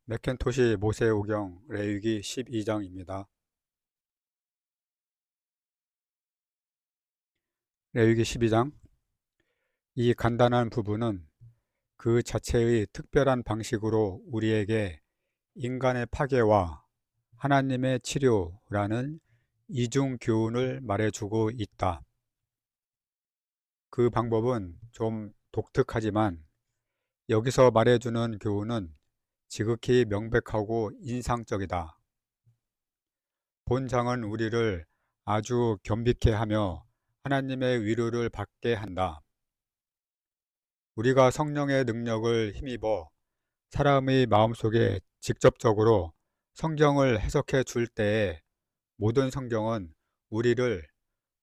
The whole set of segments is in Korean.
맥켄토시 모세오경 레위기 12장입니다. 레위기 12장. 이 간단한 부분은 그 자체의 특별한 방식으로 우리에게 인간의 파괴와 하나님의 치료라는 이중 교훈을 말해주고 있다. 그 방법은 좀 독특하지만 여기서 말해주는 교훈은 지극히 명백하고 인상적이다. 본장은 우리를 아주 겸비케 하며 하나님의 위로를 받게 한다. 우리가 성령의 능력을 힘입어 사람의 마음속에 직접적으로 성경을 해석해 줄 때에 모든 성경은 우리를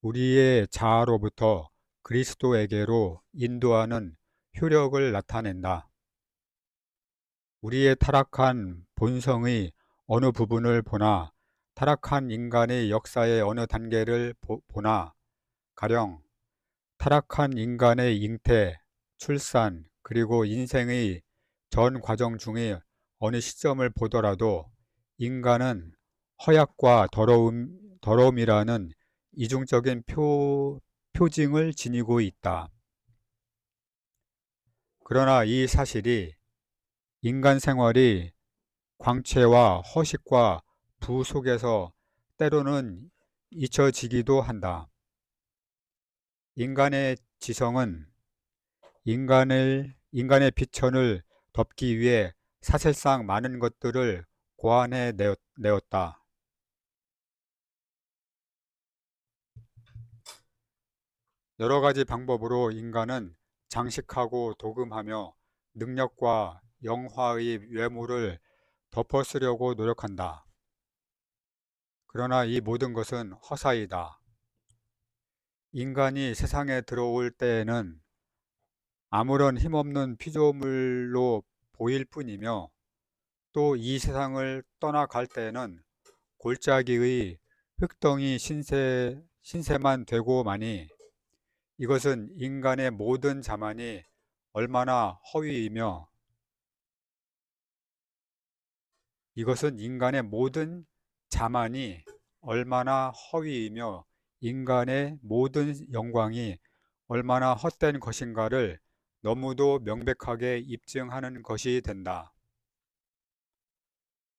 우리의 자아로부터 그리스도에게로 인도하는 효력을 나타낸다. 우리의 타락한 본성의 어느 부분을 보나 타락한 인간의 역사의 어느 단계를 보나 가령 타락한 인간의 잉태, 출산, 그리고 인생의 전 과정 중의 어느 시점을 보더라도 인간은 허약과 더러움이라는 이중적인 표징을 지니고 있다. 그러나 이 사실이 인간 생활이 광채와 허식과 부 속에서 때로는 잊혀지기도 한다. 인간의 지성은 인간의 비천을 덮기 위해 사실상 많은 것들을 고안해 내었다. 여러 가지 방법으로 인간은 장식하고 도금하며 능력과 영화의 외모를 덮어쓰려고 노력한다. 그러나 이 모든 것은 허사이다. 인간이 세상에 들어올 때에는 아무런 힘없는 피조물로 보일 뿐이며 또 이 세상을 떠나갈 때에는 골짜기의 흙덩이 신세만 되고 마니 이것은 인간의 모든 자만이 얼마나 허위이며 이것은 인간의 모든 자만이 얼마나 허위이며 인간의 모든 영광이 얼마나 헛된 것인가를 너무도 명백하게 입증하는 것이 된다.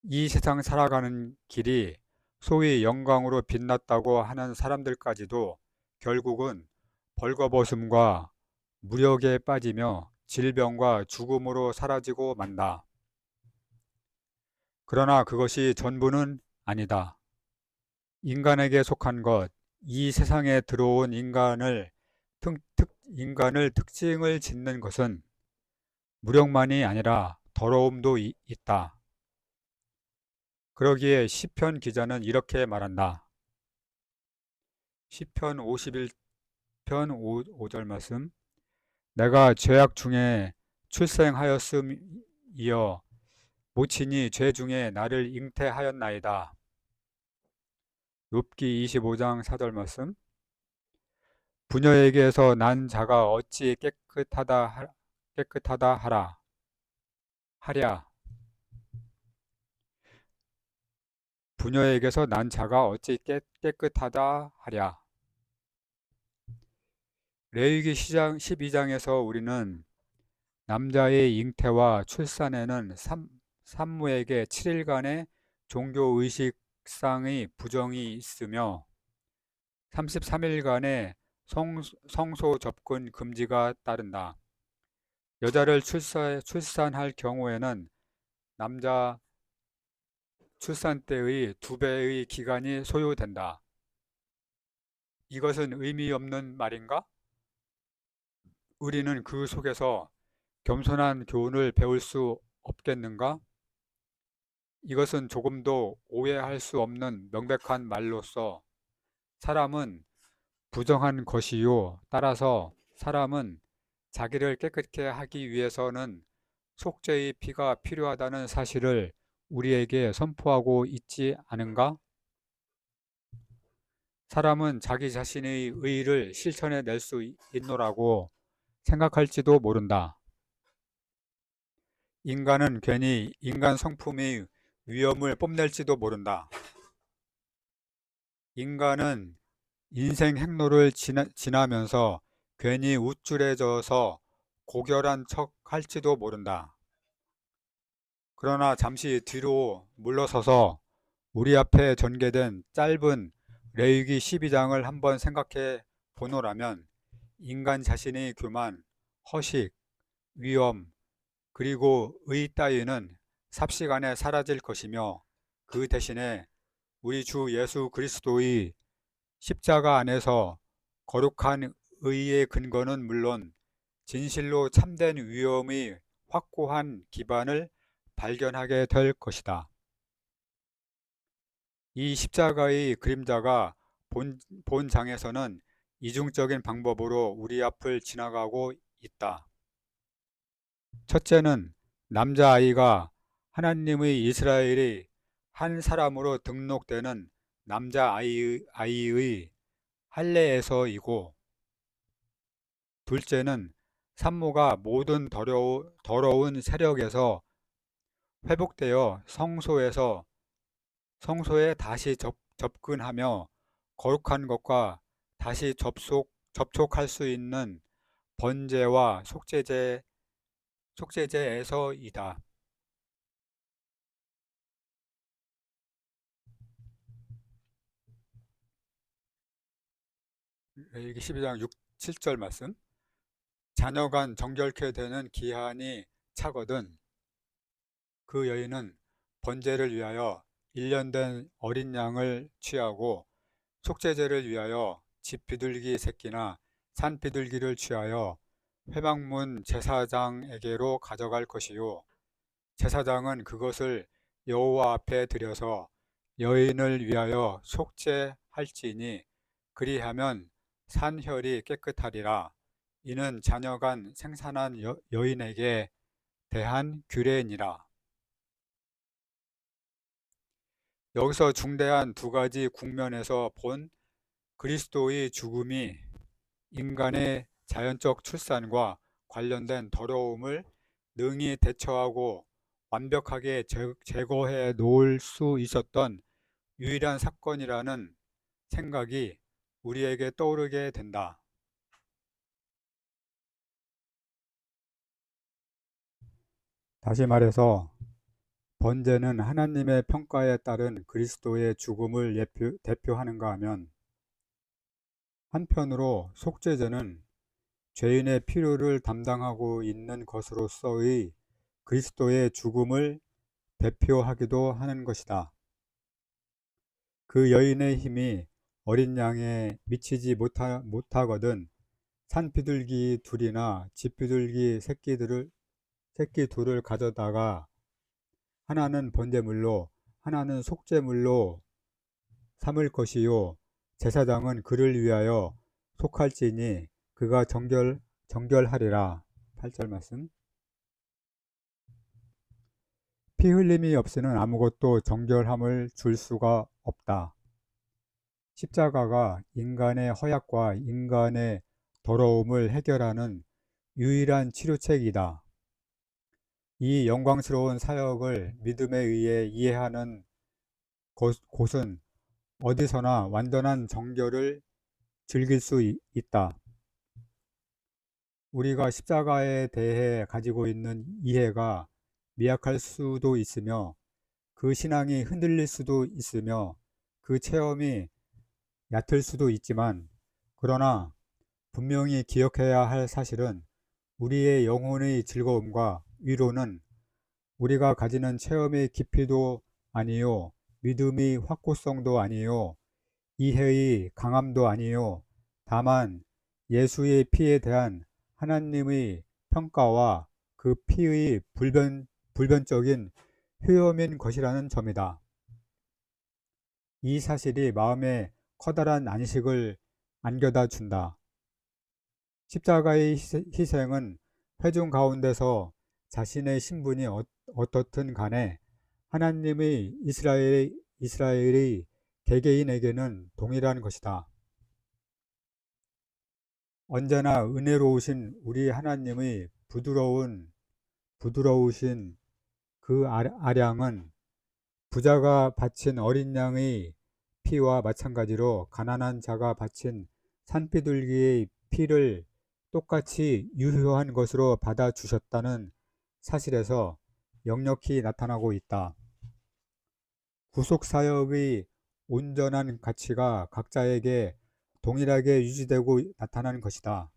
이 세상 살아가는 길이 소위 영광으로 빛났다고 하는 사람들까지도 결국은 벌거벗음과 무력에 빠지며 질병과 죽음으로 사라지고 만다. 그러나 그것이 전부는 아니다. 인간에게 속한 것, 이 세상에 들어온 인간을 특징을 짓는 것은 무력만이 아니라 더러움도 있다. 그러기에 시편 기자는 이렇게 말한다. 시편 51편 5절 말씀. 내가 죄악 중에 출생하였음이여 모친이 죄 중에 나를 잉태하였나이다. 욥기 25장 4절 말씀. 부녀에게서 난 자가 어찌 깨끗하다 하랴. 부녀에게서 난 자가 어찌 깨끗하다 하랴. 레위기 12장에서 우리는 남자의 잉태와 출산에는 산모에게 7일간의 종교의식상의 부정이 있으며 33일간의 성소 접근 금지가 따른다. 여자를 출산할 경우에는 남자 출산 때의 2배의 기간이 소요된다. 이것은 의미 없는 말인가? 우리는 그 속에서 겸손한 교훈을 배울 수 없겠는가? 이것은 조금도 오해할 수 없는 명백한 말로서 사람은 부정한 것이요. 따라서 사람은 자기를 깨끗게 하기 위해서는 속죄의 피가 필요하다는 사실을 우리에게 선포하고 있지 않은가? 사람은 자기 자신의 의의를 실천해 낼 수 있노라고 생각할지도 모른다. 인간은 괜히 인간 성품의 위험을 뽐낼지도 모른다. 인간은 인생 행로를 지나면서 괜히 우쭐해져서 고결한 척 할지도 모른다. 그러나 잠시 뒤로 물러서서 우리 앞에 전개된 짧은 레위기 12장을 한번 생각해 보노라면 인간 자신의 교만, 허식, 위험, 그리고 의 따위는 삽시간에 사라질 것이며 그 대신에 우리 주 예수 그리스도의 십자가 안에서 거룩한 의의 근거는 물론 진실로 참된 위엄의 확고한 기반을 발견하게 될 것이다. 이 십자가의 그림자가 본 장에서는 이중적인 방법으로 우리 앞을 지나가고 있다. 첫째는 남자아이가 하나님의 이스라엘의 한 사람으로 등록되는 남자아이의 할례에서이고, 둘째는 산모가 모든 더러운 세력에서 회복되어 성소에 다시 접근하며 거룩한 것과 다시 접촉할 수 있는 번제와 속죄제에서이다. 레위기 12장 6, 7절 말씀. 자녀간 정결케 되는 기한이 차거든 그 여인은 번제를 위하여 1년 된 어린 양을 취하고 속죄제를 위하여 집 비둘기 새끼나 산 비둘기를 취하여 회막문 제사장에게로 가져갈 것이요 제사장은 그것을 여호와 앞에 드려서 여인을 위하여 속죄할지니 그리하면 산혈이 깨끗하리라. 이는 자녀간 생산한 여인에게 대한 규례니라. 여기서 중대한 두 가지 국면에서 본 그리스도의 죽음이 인간의 자연적 출산과 관련된 더러움을 능히 대처하고 완벽하게 제거해 놓을 수 있었던 유일한 사건이라는 생각이 우리에게 떠오르게 된다. 다시 말해서 번제는 하나님의 평가에 따른 그리스도의 죽음을 대표하는가 하면, 한편으로 속죄제는 죄인의 필요를 담당하고 있는 것으로서의 그리스도의 죽음을 대표하기도 하는 것이다. 그 여인의 힘이 어린 양에 미치지 못하거든 산비둘기 둘이나 집비둘기 새끼 둘을 가져다가 하나는 번제물로 하나는 속죄물로 삼을 것이요 제사장은 그를 위하여 속할지니 그가 정결하리라. 8절 말씀. 피 흘림이 없이는 아무것도 정결함을 줄 수가 없다. 십자가가 인간의 허약과 인간의 더러움을 해결하는 유일한 치료책이다. 이 영광스러운 사역을 믿음에 의해 이해하는 곳은 어디서나 완전한 정결을 즐길 수 있다. 우리가 십자가에 대해 가지고 있는 이해가 미약할 수도 있으며 그 신앙이 흔들릴 수도 있으며 그 체험이 얕을 수도 있지만, 그러나 분명히 기억해야 할 사실은 우리의 영혼의 즐거움과 위로는 우리가 가지는 체험의 깊이도 아니요 믿음의 확고성도 아니요 이해의 강함도 아니요 다만 예수의 피에 대한 하나님의 평가와 그 피의 불변적인 효험인 것이라는 점이다. 이 사실이 마음에 커다란 안식을 안겨다 준다. 십자가의 희생은 회중 가운데서 자신의 신분이 어떻든 간에 하나님의 이스라엘의 개개인에게는 동일한 것이다. 언제나 은혜로우신 우리 하나님의 부드러우신 그 아량은 부자가 바친 어린 양의 피와 마찬가지로 가난한 자가 바친 산비둘기의 피를 똑같이 유효한 것으로 받아주셨다는 사실에서 역력히 나타나고 있다. 구속사역의 온전한 가치가 각자에게 동일하게 유지되고 나타나는 것이다.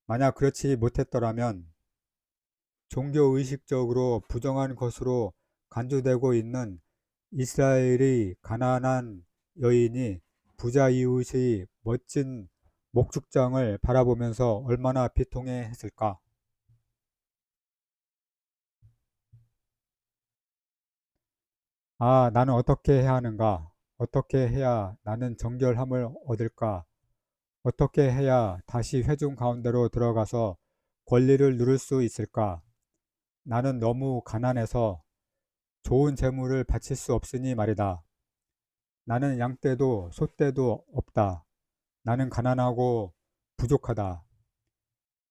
만약 그렇지 못했더라면 종교의식적으로 부정한 것으로 간주되고 있는 이스라엘의 가난한 여인이 부자 이웃의 멋진 목축장을 바라보면서 얼마나 비통해 했을까? 아, 나는 어떻게 해야 하는가? 어떻게 해야 나는 정결함을 얻을까? 어떻게 해야 다시 회중 가운데로 들어가서 권리를 누릴 수 있을까? 나는 너무 가난해서 좋은 재물을 바칠 수 없으니 말이다. 나는 양떼도 소떼도 없다. 나는 가난하고 부족하다.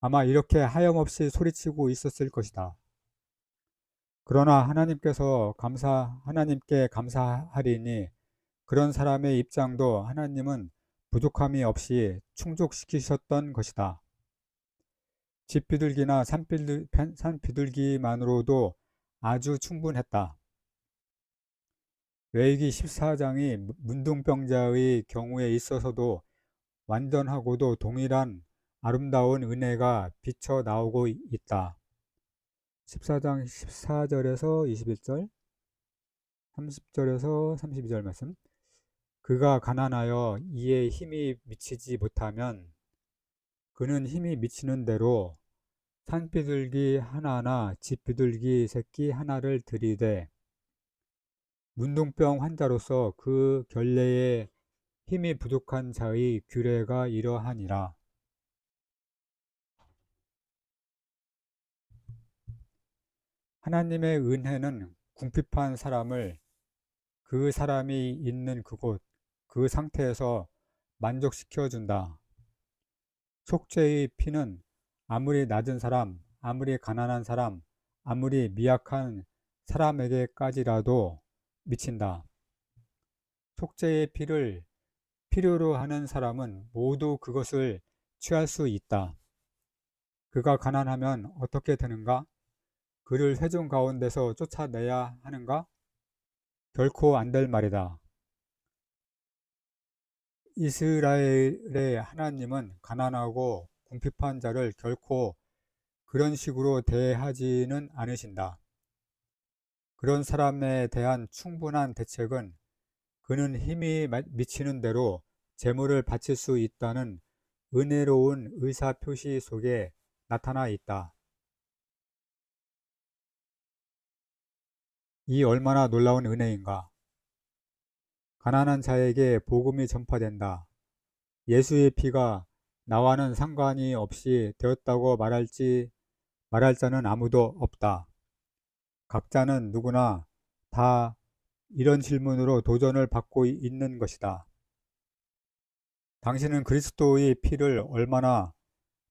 아마 이렇게 하염없이 소리치고 있었을 것이다. 그러나 하나님께 감사하리니 그런 사람의 입장도 하나님은 부족함이 없이 충족시키셨던 것이다. 집비둘기나 산비둘기만으로도 아주 충분했다. 레위기 14장이 문둥병자의 경우에 있어서도 완전하고도 동일한 아름다운 은혜가 비쳐 나오고 있다. 14장 14절에서 21절, 30절에서 32절 말씀. 그가 가난하여 이에 힘이 미치지 못하면 그는 힘이 미치는 대로 산비둘기 하나나 집비둘기 새끼 하나를 들이되 문둥병 환자로서 그 결례에 힘이 부족한 자의 규례가 이러하니라. 하나님의 은혜는 궁핍한 사람을 그 사람이 있는 그곳, 그 상태에서 만족시켜 준다. 속죄의 피는 아무리 낮은 사람, 아무리 가난한 사람, 아무리 미약한 사람에게까지라도 미친다. 속죄의 피를 필요로 하는 사람은 모두 그것을 취할 수 있다. 그가 가난하면 어떻게 되는가? 그를 회중 가운데서 쫓아내야 하는가? 결코 안 될 말이다. 이스라엘의 하나님은 가난하고 궁핍한 자를 결코 그런 식으로 대하지는 않으신다. 그런 사람에 대한 충분한 대책은 그는 힘이 미치는 대로 재물을 바칠 수 있다는 은혜로운 의사표시 속에 나타나 있다. 이 얼마나 놀라운 은혜인가. 가난한 자에게 복음이 전파된다. 예수의 피가 나와는 상관이 없이 되었다고 말할 자는 아무도 없다. 각자는 누구나 다 이런 질문으로 도전을 받고 있는 것이다. 당신은 그리스도의 피를 얼마나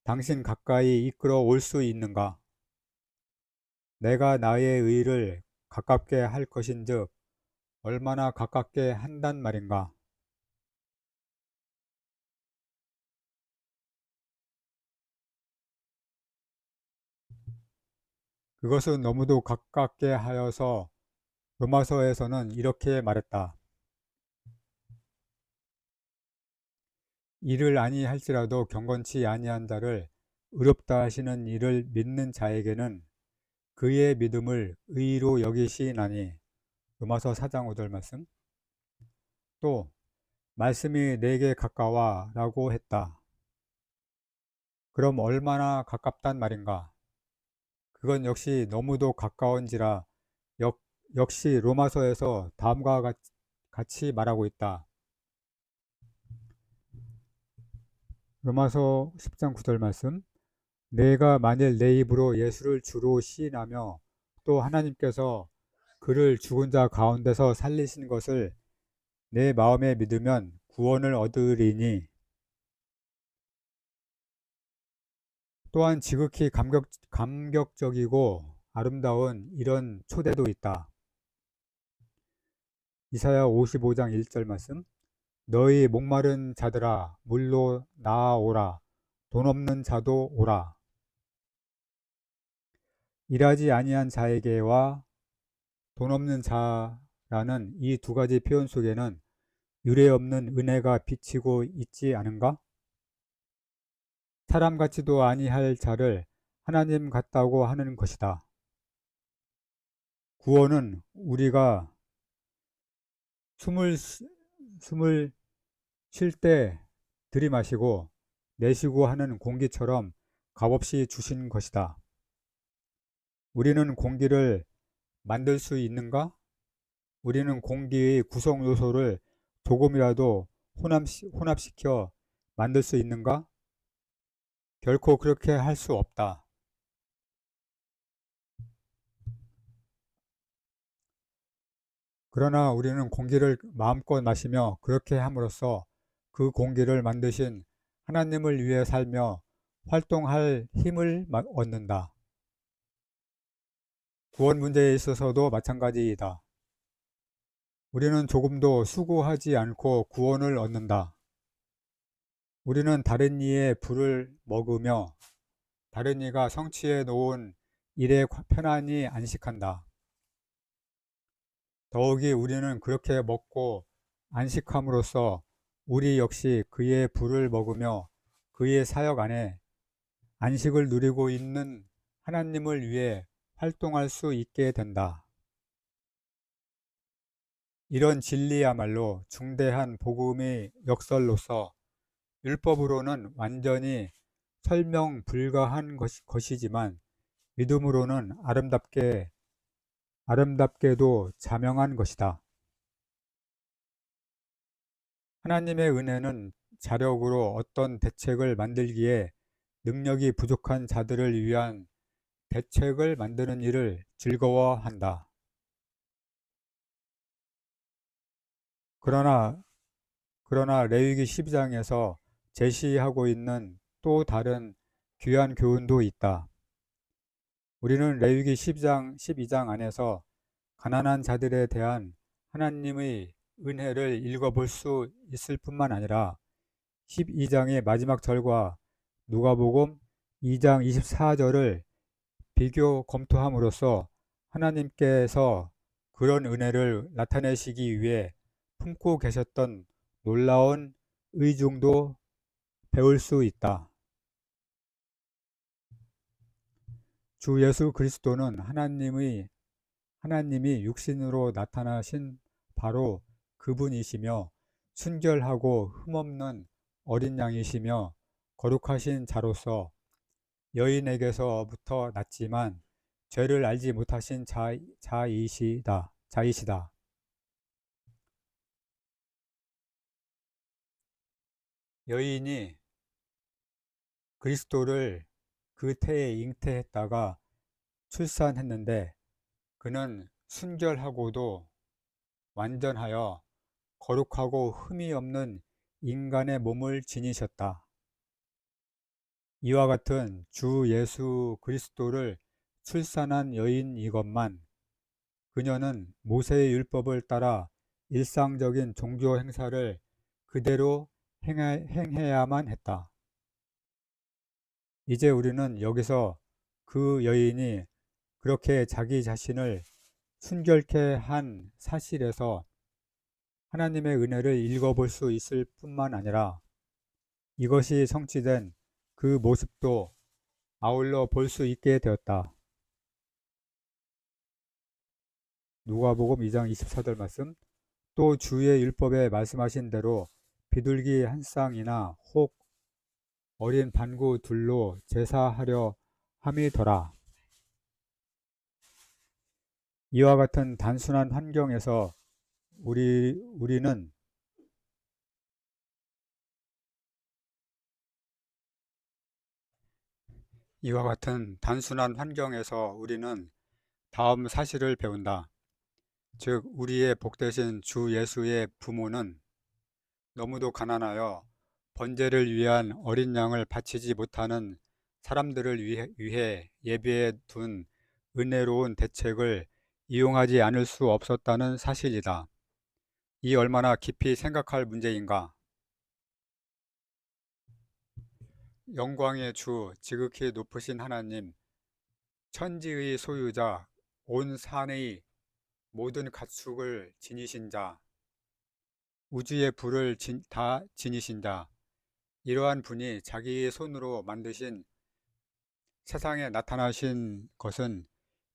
당신 가까이 이끌어 올 수 있는가? 내가 나의 의를 가깝게 할 것인즉 얼마나 가깝게 한단 말인가? 그것은 너무도 가깝게 하여서 로마서에서는 이렇게 말했다. 이를 아니할지라도 경건치 아니한 자를 의롭다 하시는 이를 믿는 자에게는 그의 믿음을 의로 여기시나니. 로마서 4장 5절 말씀. 또 말씀이 내게 가까워 라고 했다. 그럼 얼마나 가깝단 말인가? 그건 역시 너무도 가까운지라 역시 로마서에서 다음과 같이 말하고 있다. 로마서 10장 9절 말씀. 내가 만일 내 입으로 예수를 주로 시인하며 또 하나님께서 그를 죽은 자 가운데서 살리신 것을 내 마음에 믿으면 구원을 얻으리니. 또한 지극히 감격적이고 아름다운 이런 초대도 있다. 이사야 55장 1절 말씀. 너희 목마른 자들아 물로 나아오라. 돈 없는 자도 오라. 일하지 아니한 자에게와 돈 없는 자라는 이 두 가지 표현 속에는 유례없는 은혜가 비치고 있지 않은가? 사람 같지도 아니할 자를 하나님 같다고 하는 것이다. 구원은 우리가 숨을 쉴 때 들이마시고 내쉬고 하는 공기처럼 값없이 주신 것이다. 우리는 공기를 만들 수 있는가? 우리는 공기의 구성 요소를 조금이라도 혼합시켜 만들 수 있는가? 결코 그렇게 할 수 없다. 그러나 우리는 공기를 마음껏 마시며 그렇게 함으로써 그 공기를 만드신 하나님을 위해 살며 활동할 힘을 얻는다. 구원 문제에 있어서도 마찬가지이다. 우리는 조금도 수고하지 않고 구원을 얻는다. 우리는 다른 이의 불을 먹으며 다른 이가 성취해 놓은 일에 편안히 안식한다. 더욱이 우리는 그렇게 먹고 안식함으로써 우리 역시 그의 불을 먹으며 그의 사역 안에 안식을 누리고 있는 하나님을 위해 활동할 수 있게 된다. 이런 진리야말로 중대한 복음의 역설로서 율법으로는 완전히 설명 불가한 것이지만 믿음으로는 아름답게도 자명한 것이다. 하나님의 은혜는 자력으로 어떤 대책을 만들기에 능력이 부족한 자들을 위한 대책을 만드는 일을 즐거워한다. 그러나 레위기 12장에서 제시하고 있는 또 다른 귀한 교훈도 있다. 우리는 레위기 12장 안에서 가난한 자들에 대한 하나님의 은혜를 읽어볼 수 있을 뿐만 아니라 12장의 마지막 절과 누가복음 2장 24절을 비교 검토함으로써 하나님께서 그런 은혜를 나타내시기 위해 품고 계셨던 놀라운 의중도 배울 수 있다. 주 예수 그리스도는 하나님이 육신으로 나타나신 바로 그분이시며 순결하고 흠없는 어린 양이시며 거룩하신 자로서 여인에게서부터 났지만 죄를 알지 못하신 자이시다. 여인이 그리스도를 그 태에 잉태했다가 출산했는데 그는 순결하고도 완전하여 거룩하고 흠이 없는 인간의 몸을 지니셨다. 이와 같은 주 예수 그리스도를 출산한 여인이건만 그녀는 모세의 율법을 따라 일상적인 종교 행사를 그대로 행해야만 했다. 이제 우리는 여기서 그 여인이 그렇게 자기 자신을 순결케 한 사실에서 하나님의 은혜를 읽어볼 수 있을 뿐만 아니라 이것이 성취된 그 모습도 아울러 볼 수 있게 되었다. 누가복음 2장 24절 말씀. 또 주의 율법에 말씀하신 대로 비둘기 한 쌍이나 혹 어린 반구 둘로 제사하려 함이더라. 이와 같은 단순한 환경에서 우리는 다음 사실을 배운다. 즉 우리의 복되신 주 예수의 부모는 너무도 가난하여 번제를 위한 어린 양을 바치지 못하는 사람들을 위해 예비해 둔 은혜로운 대책을 이용하지 않을 수 없었다는 사실이다. 이 얼마나 깊이 생각할 문제인가. 영광의 주, 지극히 높으신 하나님, 천지의 소유자, 온 산의 모든 가축을 지니신 자, 우주의 불을 다 지니신 자, 이러한 분이 자기의 손으로 만드신 세상에 나타나신 것은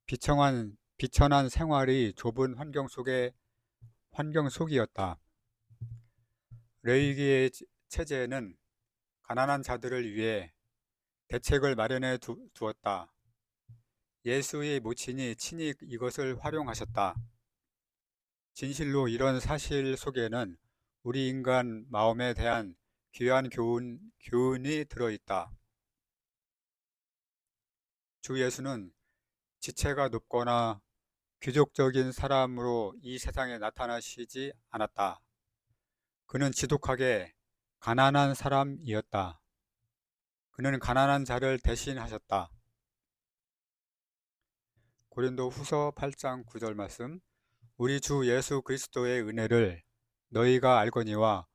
비천한 생활의 좁은 환경 속이었다. 레위기의 체제는 가난한 자들을 위해 대책을 마련해 두었다. 예수의 모친이 친히 이것을 활용하셨다. 진실로 이런 사실 속에는 우리 인간 마음에 대한 귀한 교훈이 들어있다. 주 예수는 지체가 높거나 귀족적인 사람으로 이 세상에 나타나시지 않았다. 그는 지독하게 가난한 사람이었다. 그는 가난한 자를 대신하셨다. 고린도 후서 8장 9절 말씀, 우리 주 예수 그리스도의 은혜를 너희가 알거니와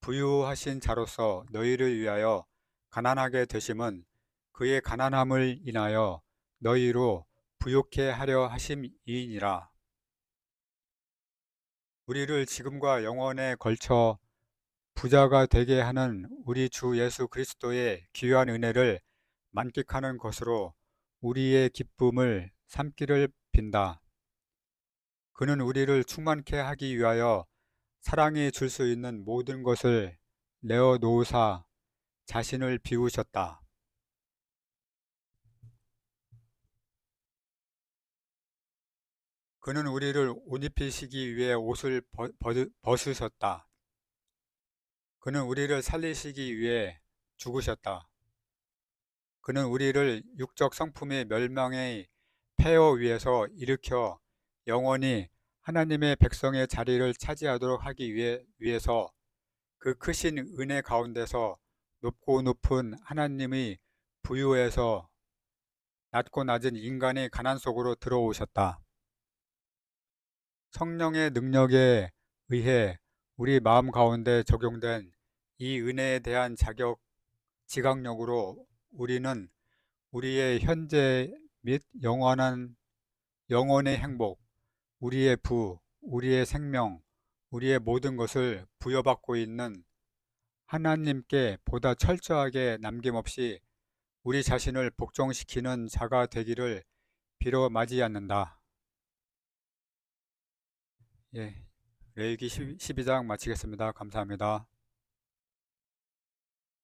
부유하신 자로서 너희를 위하여 가난하게 되심은 그의 가난함을 인하여 너희로 부욕해 하려 하심이니라. 우리를 지금과 영원에 걸쳐 부자가 되게 하는 우리 주 예수 그리스도의 귀한 은혜를 만끽하는 것으로 우리의 기쁨을 삼기를 빈다. 그는 우리를 충만케 하기 위하여 사랑이 줄 수 있는 모든 것을 내어 놓으사 자신을 비우셨다. 그는 우리를 옷 입히시기 위해 옷을 벗으셨다. 그는 우리를 살리시기 위해 죽으셨다. 그는 우리를 육적 성품의 멸망의 폐허 위에서 일으켜 영원히 하나님의 백성의 자리를 차지하도록 하기 위해서 그 크신 은혜 가운데서 높고 높은 하나님의 부유에서 낮고 낮은 인간의 가난 속으로 들어오셨다. 성령의 능력에 의해 우리 마음 가운데 적용된 이 은혜에 대한 지각력으로 우리는 우리의 현재 및 영원의 행복, 우리의 우리의 생명, 우리의 모든 것을 부여받고 있는 하나님께 보다 철저하게 남김없이 우리 자신을 복종시키는 자가 되기를 빌어 맞이않는다. 예, 레위기 12장 마치겠습니다. 감사합니다.